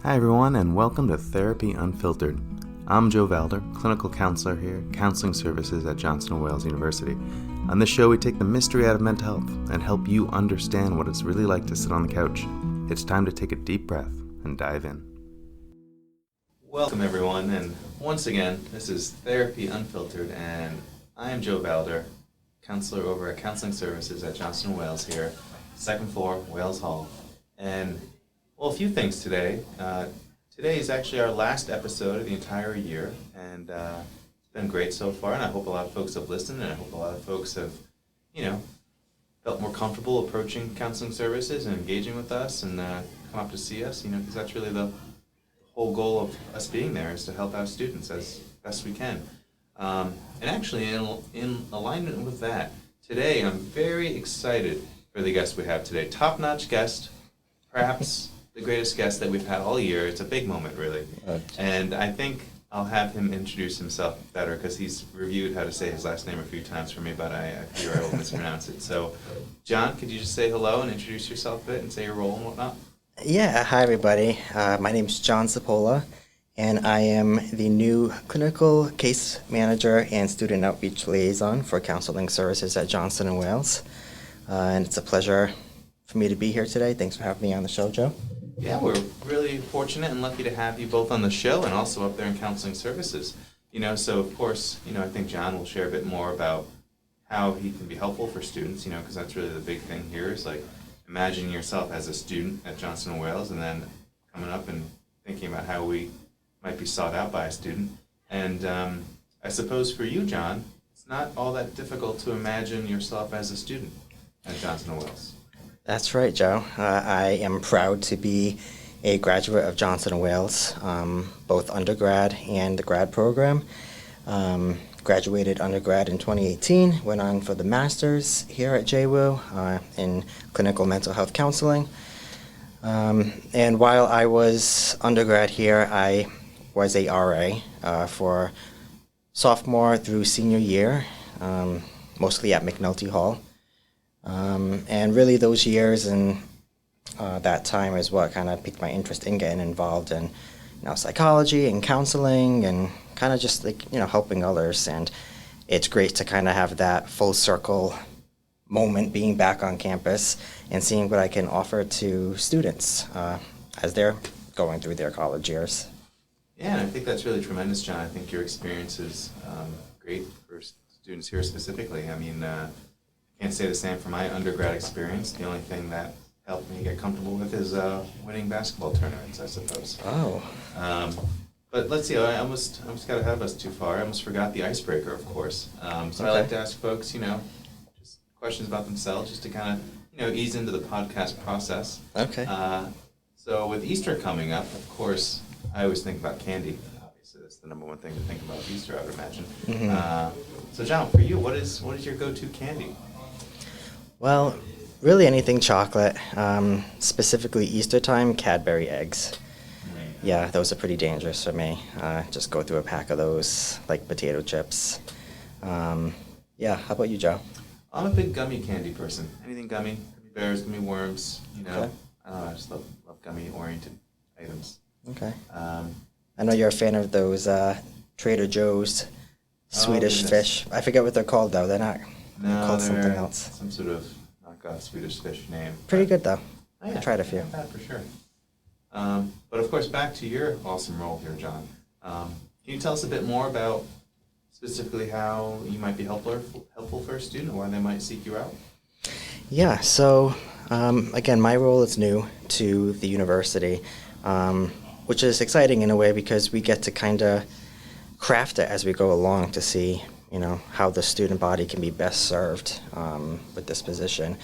Hi everyone, and welcome to Therapy Unfiltered. I'm Joe Valder, clinical counselor here, counseling services at Johnson & Wales University. On this show, we take the mystery out of mental health and help you understand what it's really like to sit on the couch. It's time to take a deep breath and dive in. Welcome everyone, and once again, this is Therapy Unfiltered, and I am Joe Valder, counselor over at counseling services at Johnson & Wales here, second floor, Wales Hall. And well, a few things today. Today is actually our last episode of the entire year, and it's been great so far, and I hope a lot of folks have listened, and I hope a lot of folks have, felt more comfortable approaching counseling services and engaging with us and come up to see us, because that's really the whole goal of us being there, is to help our students as best we can. And actually, in alignment with that, today I'm very excited for the guest we have today. Top-notch guest, perhaps the greatest guest that we've had all year. It's a big moment, really. And I think I'll have him introduce himself better because he's reviewed how to say his last name a few times for me, but I fear I will mispronounce it. So, John, could you just say hello and introduce yourself a bit and say your role and whatnot? Yeah, hi everybody. My name is John Cipolla, and I am the new clinical case manager and student outreach liaison for counseling services at Johnson & Wales. And it's a pleasure for me to be here today. Thanks for having me on the show, Joe. Yeah, we're really fortunate and lucky to have you both on the show and also up there in counseling services. So of course, I think John will share a bit more about how he can be helpful for students, because that's really the big thing here is like imagining yourself as a student at Johnson & Wales and then coming up and thinking about how we might be sought out by a student. And I suppose for you, John, it's not all that difficult to imagine yourself as a student at Johnson & Wales. That's right, Joe. I am proud to be a graduate of Johnson & Wales, both undergrad and the grad program. Graduated undergrad in 2018, went on for the master's here at JWU in clinical mental health counseling. And while I was undergrad here, I was a RA for sophomore through senior year, mostly at McNulty Hall. And really those years and that time is what kind of piqued my interest in getting involved in psychology and counseling and kind of just helping others. And it's great to kind of have that full circle moment being back on campus and seeing what I can offer to students as they're going through their college years. Yeah, and I think that's really tremendous, John. I think your experience is great for students here specifically. I mean, can't say the same for my undergrad experience. The only thing that helped me get comfortable with is winning basketball tournaments, I suppose. Oh. But let's see, I almost got ahead of us too far. I almost forgot the icebreaker, of course. So I like to ask folks, just questions about themselves, just to kind of, ease into the podcast process. Okay. So with Easter coming up, of course, I always think about candy. Obviously, that's the number one thing to think about with Easter, I would imagine. Mm-hmm. So John, for you, what is your go-to candy? Well, really anything chocolate, specifically Easter time, Cadbury eggs. Yeah, those are pretty dangerous for me. Just go through a pack of those, like potato chips. Yeah, how about you, Joe? I'm a big gummy candy person. Anything gummy, gummy bears, gummy worms, Okay. I don't know, I just love gummy-oriented items. Okay. I know you're a fan of those Trader Joe's Swedish fish. I forget what they're called, though. They're not... No, called they're something else. Some sort of knockoff Swedish fish name. Pretty good though. Oh, yeah, I tried a few. Not bad for sure. But of course, back to your awesome role here, John. Can you tell us a bit more about specifically how you might be helpful for a student, or why they might seek you out? Yeah. So again, my role is new to the university, which is exciting in a way because we get to kind of craft it as we go along to see how the student body can be best served with this position.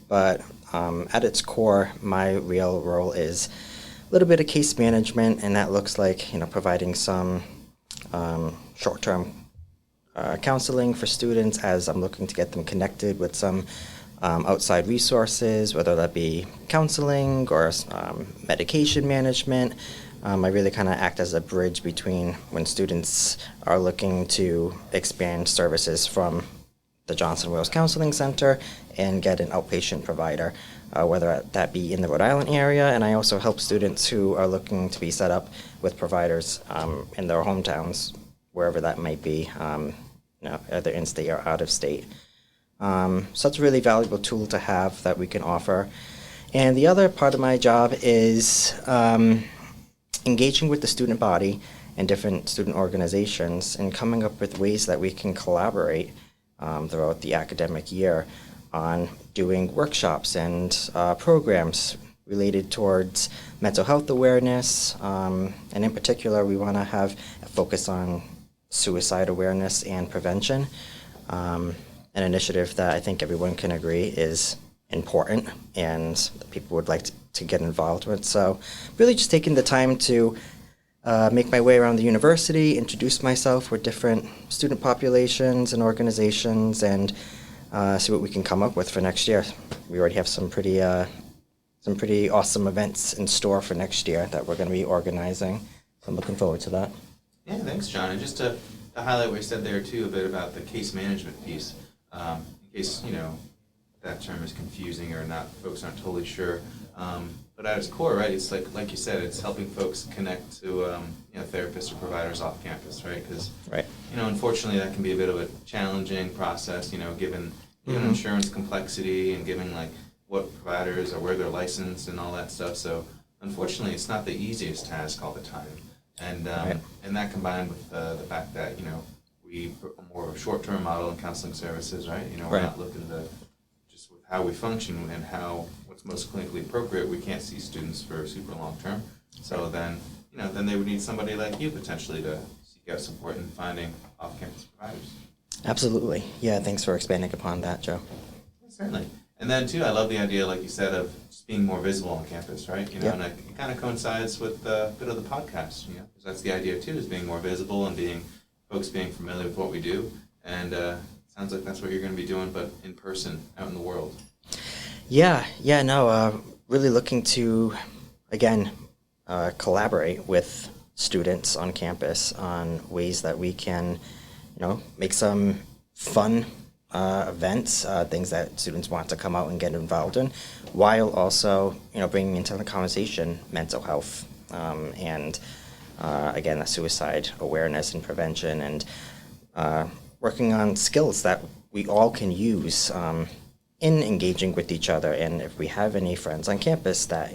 But at its core, my real role is a little bit of case management, and that looks like, providing some short-term counseling for students as I'm looking to get them connected with some outside resources, whether that be counseling or medication management. I really kind of act as a bridge between when students are looking to expand services from the Johnson Wales Counseling Center and get an outpatient provider, whether that be in the Rhode Island area. And I also help students who are looking to be set up with providers in their hometowns, wherever that might be, either in-state or out-of-state. So it's a really valuable tool to have that we can offer. And the other part of my job is engaging with the student body and different student organizations and coming up with ways that we can collaborate throughout the academic year on doing workshops and programs related towards mental health awareness. And in particular, we want to have a focus on suicide awareness and prevention, an initiative that I think everyone can agree is important and that people would like to get involved with. So really just taking the time to make my way around the university, introduce myself with different student populations and organizations, and see what we can come up with for next year. We already have some pretty awesome events in store for next year that we're going to be organizing. So I'm looking forward to that. Yeah, thanks, John. And just to highlight what you said there, too, a bit about the case management piece, in case, that term is confusing or not, folks aren't totally sure. But at its core, right, it's like you said, it's helping folks connect to therapists or providers off campus, right? Because, unfortunately, that can be a bit of a challenging process, given insurance complexity and given what providers or where they're licensed and all that stuff. So unfortunately, it's not the easiest task all the time. And and that combined with the fact that we are more of a short-term model in counseling services, right? We're not looking to just with how we function and what's most clinically appropriate. We can't see students for super long term. So then then they would need somebody like you potentially to seek out support in finding off-campus providers. Absolutely. Yeah. Thanks for expanding upon that, Joe. Certainly. And then, too, I love the idea, like you said, of just being more visible on campus, right? And it kind of coincides with a bit of the podcast, because that's the idea, too, is being more visible and folks being familiar with what we do. And sounds like that's what you're going to be doing, but in person, out in the world. Really looking to, again, collaborate with students on campus on ways that we can, make some fun events, things that students want to come out and get involved in, while also, bringing into the conversation mental health and, again, the suicide awareness and prevention, and working on skills that we all can use in engaging with each other. And if we have any friends on campus that,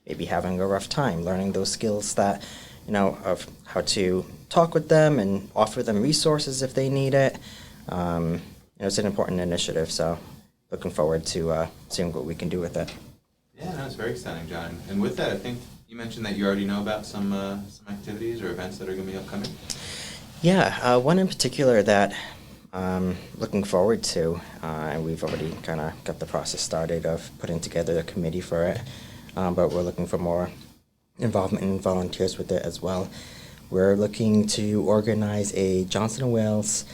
maybe having a rough time, learning those skills that, of how to talk with them and offer them resources if they need it. It's an important initiative, so looking forward to seeing what we can do with it. Yeah, that's very exciting, John. And with that, I think you mentioned that you already know about some activities or events that are going to be upcoming. Yeah, one in particular that I'm looking forward to, and we've already kind of got the process started of putting together a committee for it, but we're looking for more involvement and volunteers with it as well. We're looking to organize a Johnson & Wales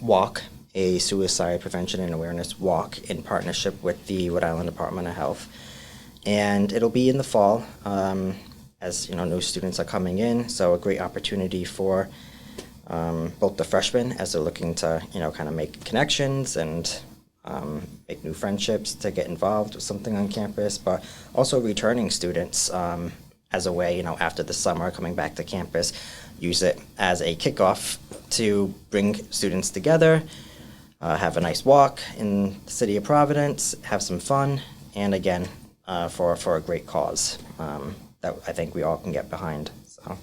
walk, a suicide prevention and awareness walk in partnership with the Rhode Island Department of Health. And it'll be in the fall, as new students are coming in, so a great opportunity for both the freshmen as they're looking to, kind of make connections and make new friendships to get involved with something on campus, but also returning students as a way, after the summer coming back to campus, use it as a kickoff to bring students together, have a nice walk in the city of Providence, have some fun, and again, for a great cause that I think we all can get behind. So.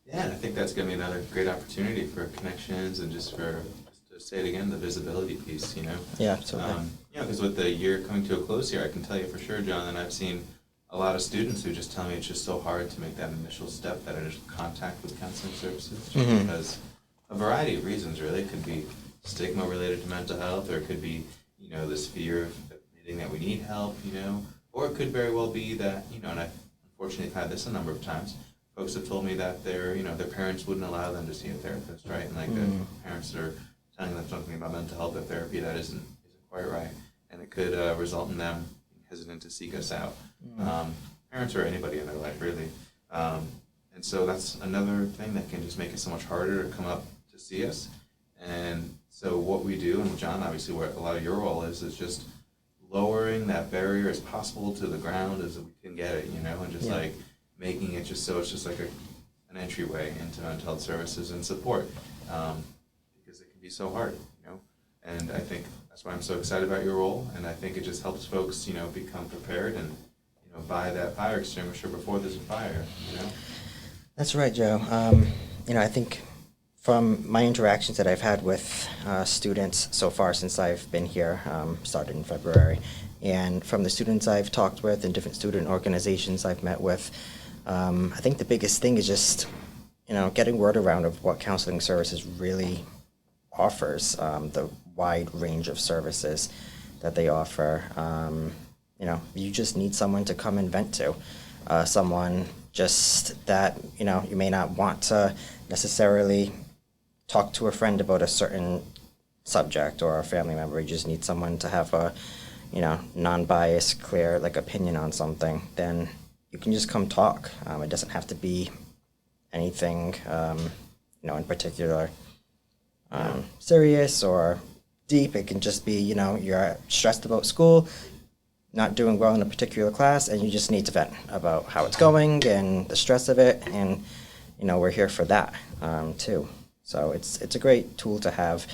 Yeah, and I think that's going to be another great opportunity for connections and just to say it again, the visibility piece, Yeah, absolutely. Because with the year coming to a close here, I can tell you for sure, John, that I've seen a lot of students who just tell me it's just so hard to make that initial step, that initial contact with counseling services, just because a variety of reasons, really. It could be stigma related to mental health, or it could be, this fear of admitting that we need help, or it could very well be that, and I've unfortunately had this a number of times, folks have told me that their parents wouldn't allow them to see a therapist, right? And the parents are telling them something about mental health or therapy that isn't quite right, and it could result in them being hesitant to seek us out. Parents or anybody in their life, really. And so that's another thing that can just make it so much harder to come up to see us. And So what we do, and John, obviously where a lot of your role is just lowering that barrier as possible to the ground as we can get it, you know, and just like making it just so it's just like an entryway into mental health services and support, because it can be so hard, you know. And I think that's why I'm so excited about your role, and I think it just helps folks, you know, become prepared and, you know, buy that fire extinguisher before there's a fire, you know. That's right, Joe. You know, I think from my interactions that I've had with students so far since I've been here, started in February, and from the students I've talked with and different student organizations I've met with, I think the biggest thing is just, you know, getting word around of what counseling services really offers, the wide range of services that they offer. You know, you just need someone to come and vent to, someone just that, you know, you may not want to necessarily talk to a friend about a certain subject or a family member. You just need someone to have a, you know, non-biased, clear, like, opinion on something. Then you can just come talk. It doesn't have to be anything, you know, in particular serious or deep. It can just be, you know, you're stressed about school, not doing well in a particular class, and you just need to vent about how it's going and the stress of it. And, you know, we're here for that too. So it's a great tool to have.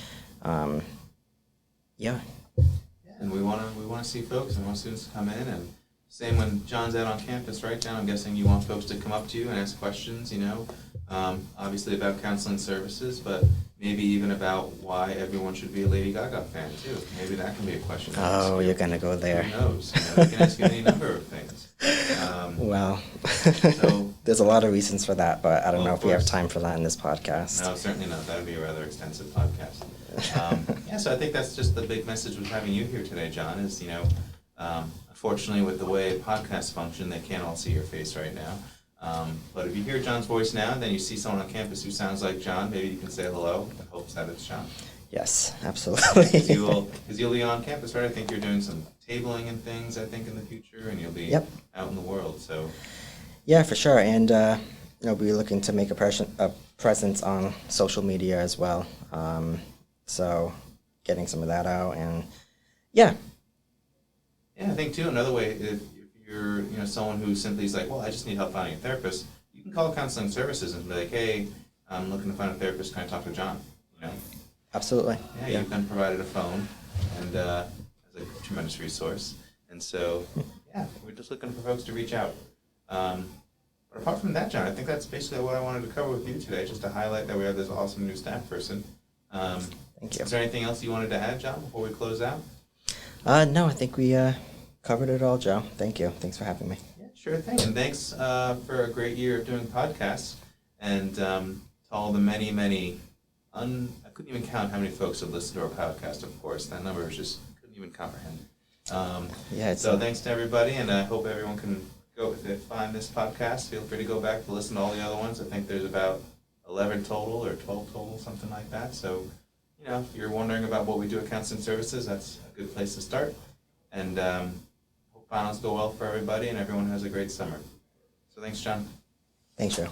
Yeah. And we want to see folks and want students to come in, and same when John's out on campus, right, John? I'm guessing you want folks to come up to you and ask questions, you know, obviously about counseling services, but maybe even about why everyone should be a Lady Gaga fan too. Maybe that can be a question. Oh, you're gonna go there. Who knows? You know, they can ask you any number of things. Well, so there's a lot of reasons for that, but I don't know if we have course. time for that in this podcast. No, certainly not. That would be a rather extensive podcast. Yeah, so I think that's just the big message with having you here today, John, is, you know, unfortunately with the way podcasts function, they can't all see your face right now. But if you hear John's voice now, and then you see someone on campus who sounds like John, maybe you can say hello in hopes that it's John. Yes, absolutely. Because you'll be on campus, right? I think you're doing some tabling and things, I think, in the future, and you'll be out in the world, so. Yeah, for sure. And, you know, we're looking to make a presence on social media as well. So getting some of that out, and yeah. Yeah, I think too, another way, if you're, you know, someone who simply is like, well, I just need help finding a therapist, you can call counseling services and be like, hey, I'm looking to find a therapist, can I talk to John? You know? Absolutely. Yeah, you've been provided a phone, and as a tremendous resource. And so, yeah, we're just looking for folks to reach out. But apart from that, John, I think that's basically what I wanted to cover with you today, just to highlight that we have this awesome new staff person. Thank you. Is there anything else you wanted to add, John, before we close out? No, I think we covered it all, Joe. Thank you. Thanks for having me. Yeah, sure thing. And thanks for a great year of doing podcasts. And to all the many, many, I couldn't even count how many folks have listened to our podcast, of course. That number is just, couldn't even comprehend. So thanks to everybody, and I hope everyone can go, if they find this podcast, feel free to go back to listen to all the other ones. I think there's about 11 total or 12 total, something like that. So, you know, if you're wondering about what we do at Counseling Services, that's a good place to start. And hope finals go well for everybody and everyone has a great summer. So thanks, John. Thanks, Joe.